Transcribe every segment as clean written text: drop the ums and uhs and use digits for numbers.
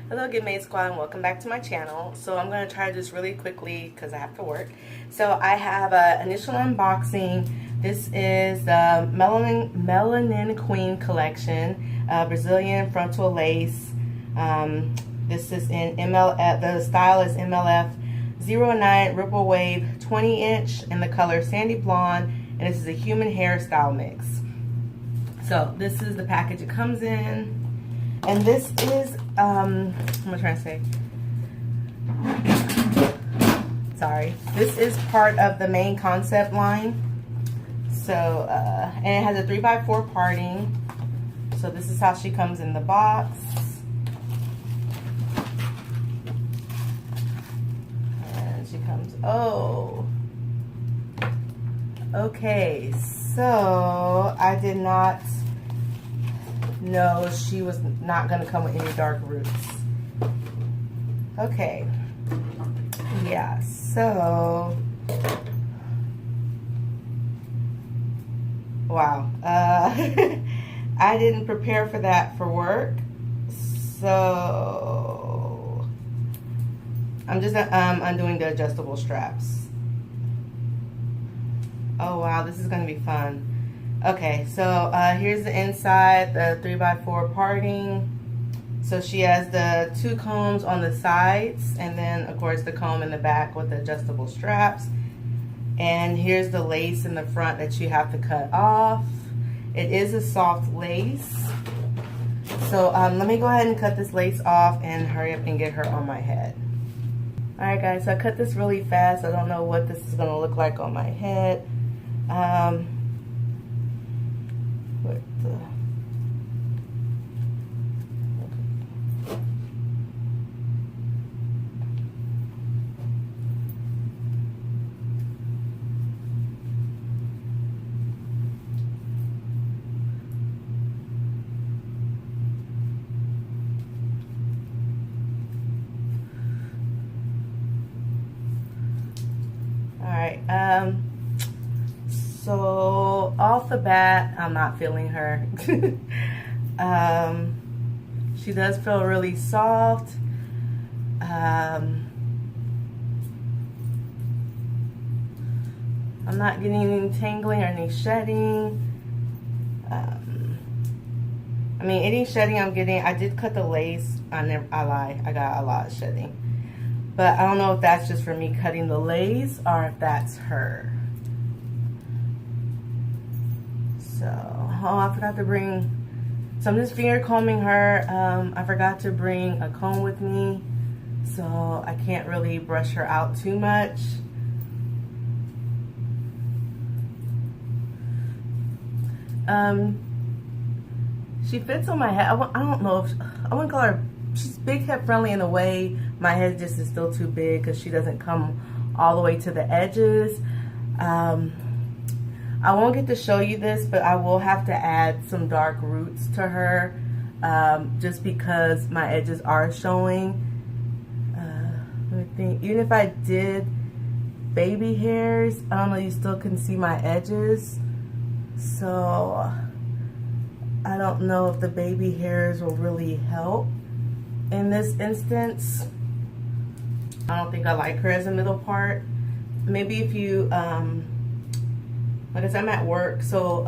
Hello GetMade Squad and welcome back to my channel. So I'm going to try this really quickly because I have to work. So I have an initial unboxing. This is the Melanin Queen collection, Brazilian frontal lace. This is in MLF, the style is MLF 09 Ripple Wave 20 inch in the color Sandyblonde, and this is a human hairstyle mix. So this is the package it comes in. And this is, what am I trying to say? Sorry. This is part of the main concept line. So, and it has a 3x4 parting. So this is how she comes in the box. And she comes, oh. Okay, so I did not know she was not going to come with any dark roots. Okay. Yeah, so wow. I didn't prepare for that for work. So I'm just undoing the adjustable straps. Oh wow, this is going to be fun. Okay, so here's the inside, the 3x4 parting. So she has the 2 combs on the sides, and then of course the comb in the back with the adjustable straps. And here's the lace in the front that you have to cut off. It is a soft lace. So let me go ahead and cut this lace off and hurry up and get her on my head. Alright guys, so I cut this really fast. I don't know what this is going to look like on my head. Alright, so off the bat, I'm not feeling her. She does feel really soft. I'm not getting any tangling or any shedding. I mean, any shedding I'm getting, I did cut the lace. I lied, I got a lot of shedding. But I don't know if that's just for me cutting the lace or if that's her. So, oh, I forgot to bring, so I'm just finger combing her. I forgot to bring a comb with me, so I can't really brush her out too much. She fits on my head. I don't know if, I wouldn't call her, she's big head friendly in a way. My head just is still too big because she doesn't come all the way to the edges. I won't get to show you this, but I will have to add some dark roots to her just because my edges are showing. Let me think. Even if I did baby hairs, I don't know, you still can see my edges. So I don't know if the baby hairs will really help in this instance. I don't think I like her as a middle part. Maybe if you, like I said, I'm at work, so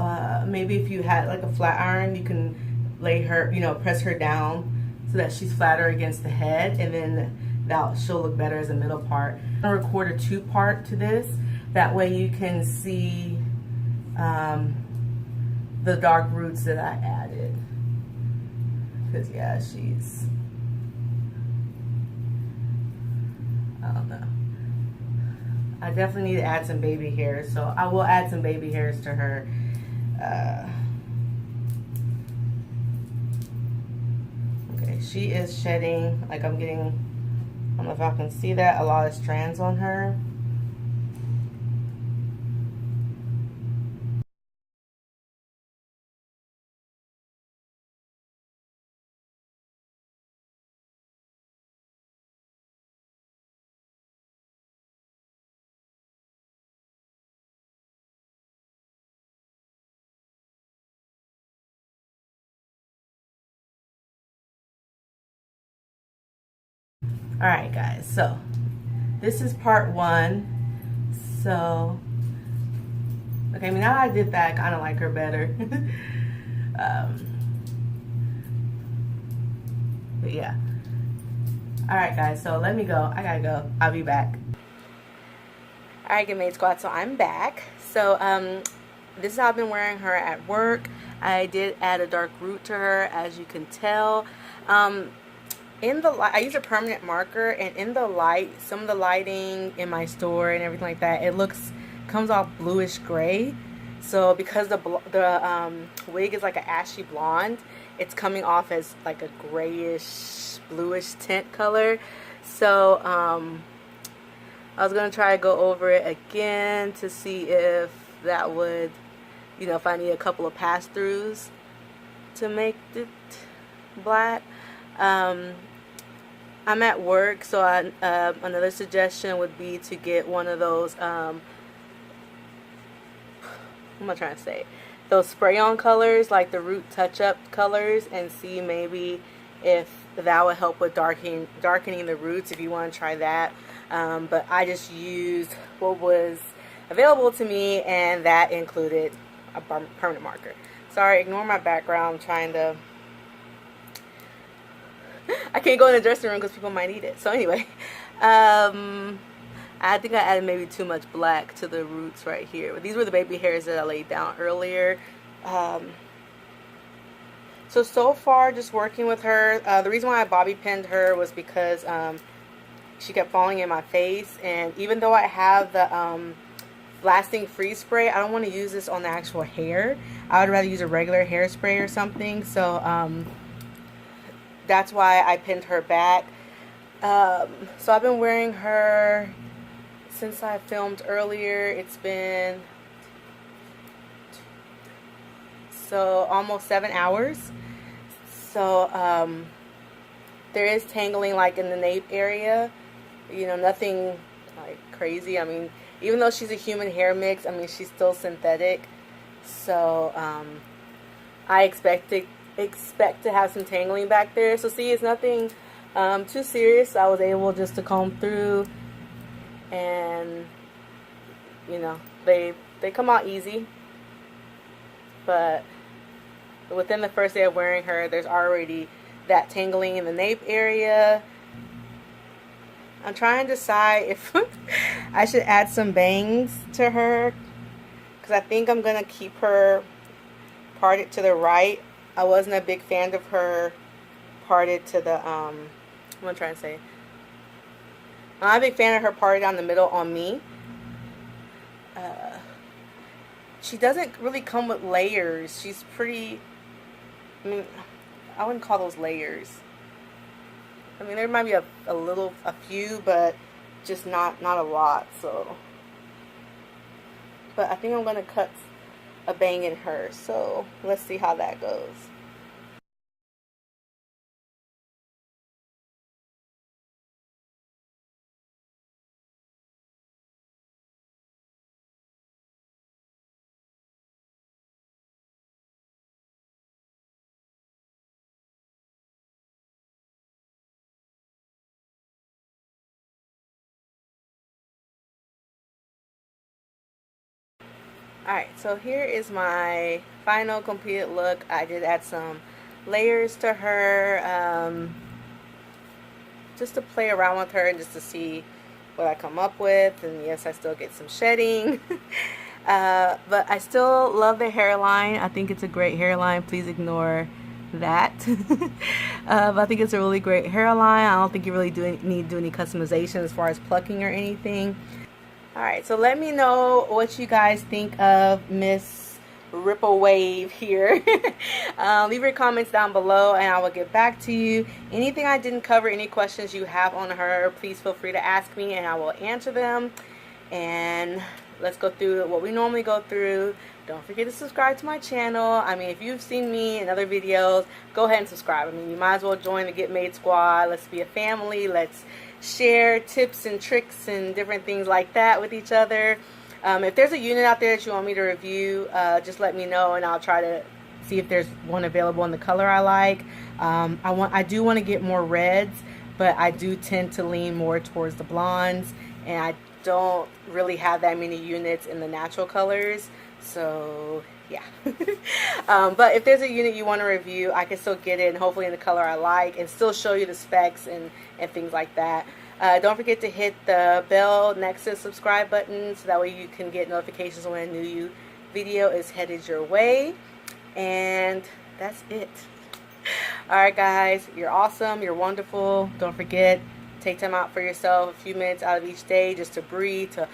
maybe if you had like a flat iron, you can lay her, you know, press her down so that she's flatter against the head, and then she'll look better as a middle part. I'm gonna record a 2-part to this. That way you can see the dark roots that I added. Because yeah, she's, I don't know. I definitely need to add some baby hairs, so I will add some baby hairs to her. Okay, she is shedding, like I'm getting, I don't know if I can see that, a lot of strands on her. Alright guys, so this is part 1. So okay, I mean, now I did that, I kind of like her better. But yeah. Alright guys, so let me go. I gotta go. I'll be back. Alright, GETMADE Squad, so I'm back. So this is how I've been wearing her at work. I did add a dark root to her, as you can tell. In the light, I use a permanent marker, and in the light, some of the lighting in my store and everything like that, it comes off bluish gray. So because the wig is like an ashy blonde, it's coming off as like a grayish, bluish tint color. So I was gonna try to go over it again to see if that would, you know, if I need a couple of pass-throughs to make it black. I'm at work, so another suggestion would be to get one of those, what am I trying to say? Those spray-on colors, like the Root Touch-Up colors, and see maybe if that would help with darkening the roots, if you want to try that. But I just used what was available to me, and that included a permanent marker. Sorry, ignore my background. I'm trying to... I can't go in the dressing room because people might need it. So anyway, I think I added maybe too much black to the roots right here. But these were the baby hairs that I laid down earlier. So far, just working with her. The reason why I bobby pinned her was because she kept falling in my face. And even though I have the lasting freeze spray, I don't want to use this on the actual hair. I would rather use a regular hairspray or something. So that's why I pinned her back. So I've been wearing her since I filmed earlier. It's been almost 7 hours. So there is tangling like in the nape area, you know, nothing like crazy. I mean, even though she's a human hair mix, I mean, she's still synthetic. So I expect to have some tangling back there. So see, it's nothing too serious. I was able just to comb through, and you know, they come out easy. But within the first day of wearing her, there's already that tangling in the nape area. I'm trying to decide if I should add some bangs to her, because I think I'm gonna keep her parted to the right. I wasn't a big fan of her parted to the, what am I trying to say? I'm not a big fan of her parted down the middle on me. She doesn't really come with layers. She's pretty, I mean, I wouldn't call those layers. I mean, there might be a few, but just not a lot, so. But I think I'm going to cut a bang in her, so let's see how that goes. Alright, so here is my final completed look. I did add some layers to her, just to play around with her and just to see what I come up with. And yes, I still get some shedding. But I still love the hairline. I think it's a great hairline. Please ignore that. But I think it's a really great hairline. I don't think you really need to do any customization as far as plucking or anything. Alright, so let me know what you guys think of Miss Ripple Wave here. Leave your comments down below and I will get back to you. Anything I didn't cover, any questions you have on her, please feel free to ask me and I will answer them. And let's go through what we normally go through. Don't forget to subscribe to my channel. I mean, if you've seen me in other videos, go ahead and subscribe. I mean, you might as well join the GETMADE Squad. Let's be a family. Let's share tips and tricks and different things like that with each other. If there's a unit out there that you want me to review, just let me know and I'll try to see if there's one available in the color I like. I do want to get more reds, but I do tend to lean more towards the blondes, and I don't really have that many units in the natural colors, so yeah. But if there's a unit you want to review, I can still get it, and hopefully in the color I like, and still show you the specs and things like that. Don't forget to hit the bell next to the subscribe button, so that way you can get notifications when a new video is headed your way. And that's it. Alright guys, you're awesome, you're wonderful. Don't forget, take time out for yourself, a few minutes out of each day just to breathe, to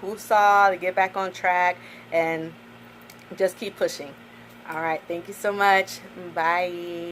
woosah, to get back on track, and just keep pushing. Alright, thank you so much. Bye.